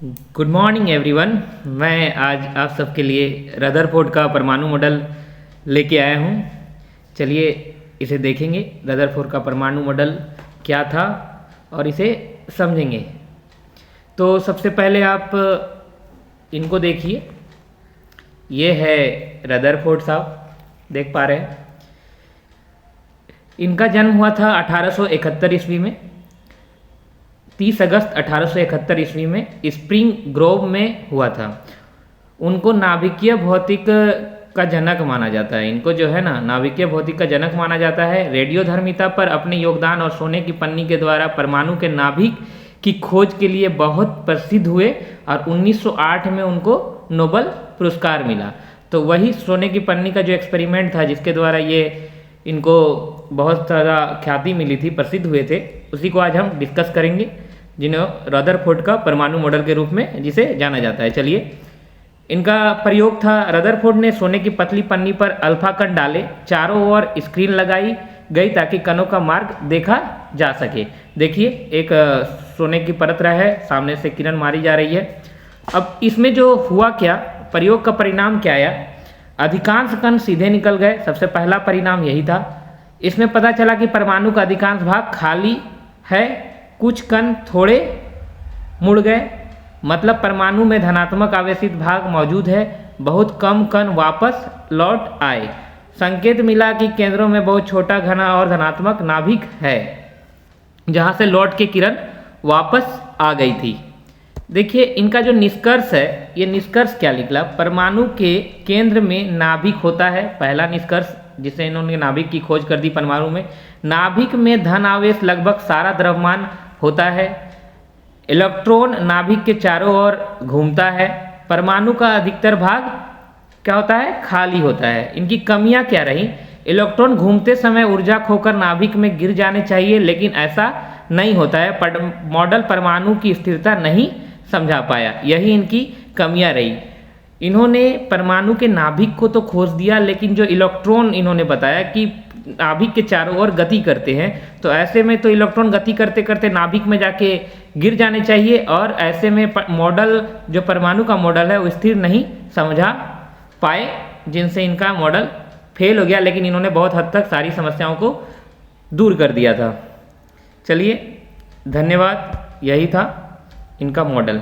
Good morning everyone. मैं आज आप सबके लिए रदरफोर्ड का परमाणु मॉडल लेके आया हूँ। चलिए इसे देखेंगे, रदरफोर्ड का परमाणु मॉडल क्या था और इसे समझेंगे। तो सबसे पहले आप इनको देखिए, ये है रदरफोर्ड साहब, देख पा रहे हैं। इनका जन्म हुआ था 1871 ईस्वी में, 30 अगस्त 1871 ईस्वी में स्प्रिंग ग्रोव में हुआ था। उनको नाभिकीय भौतिक का जनक माना जाता है। इनको जो है ना, नाभिकीय भौतिक का जनक माना जाता है। रेडियोधर्मिता पर अपने योगदान और सोने की पन्नी के द्वारा परमाणु के नाभिक की खोज के लिए बहुत प्रसिद्ध हुए और 1908 में उनको नोबेल पुरस्कार मिला। तो वही सोने की पन्नी का जो एक्सपेरिमेंट था, जिसके द्वारा ये इनको बहुत ज़्यादा ख्याति मिली थी, प्रसिद्ध हुए थे, उसी को आज हम डिस्कस करेंगे, जिन्हें रदरफोर्ड का परमाणु मॉडल के रूप में जिसे जाना जाता है। चलिए, इनका प्रयोग था, रदरफोर्ड ने सोने की पतली पन्नी पर अल्फा कण डाले, चारों ओर स्क्रीन लगाई गई ताकि कणों का मार्ग देखा जा सके। देखिए, एक सोने की परत है, सामने से किरण मारी जा रही है। अब इसमें जो हुआ क्या, प्रयोग का परिणाम क्या आया? अधिकांश कण सीधे निकल गए, सबसे पहला परिणाम यही था। इसमें पता चला कि परमाणु का अधिकांश भाग खाली है, कुछ कण थोड़े मुड़ गए, मतलब परमाणु में धनात्मक आवेशित भाग मौजूद है, बहुत कम कण वापस लौट आए। संकेत मिला कि केंद्रों में बहुत छोटा घना और धनात्मक नाभिक है, जहां से लौट के किरण वापस आ गई थी। देखिए, इनका जो निष्कर्ष है, ये निष्कर्ष क्या निकला? परमाणु के केंद्र में नाभिक होता है, पहला निष्कर्ष जिसे इन्होंने नाभिक की खोज कर दी परमाणु में। नाभिक में धन आवेश लगभग सारा द्रव्यमान होता है। इलेक्ट्रॉन नाभिक के चारों ओर घूमता है। परमाणु का अधिकतर भाग क्या होता है? खाली होता है। इनकी कमियां क्या रही? इलेक्ट्रॉन घूमते समय ऊर्जा खोकर नाभिक में गिर जाने चाहिए, लेकिन ऐसा नहीं होता है। मॉडल परमाणु की स्थिरता नहीं समझा पाया, यही इनकी कमियां रही। इन्होंने परमाणु के नाभिक को तो खोज दिया, लेकिन जो इलेक्ट्रॉन इन्होंने बताया कि नाभिक के चारों ओर गति करते हैं, तो ऐसे में तो इलेक्ट्रॉन गति करते करते नाभिक में जाके गिर जाने चाहिए, और ऐसे में मॉडल, जो परमाणु का मॉडल है, वो स्थिर नहीं समझा पाए, जिनसे इनका मॉडल फेल हो गया। लेकिन इन्होंने बहुत हद तक सारी समस्याओं को दूर कर दिया था। चलिए, धन्यवाद। यही था इनका मॉडल।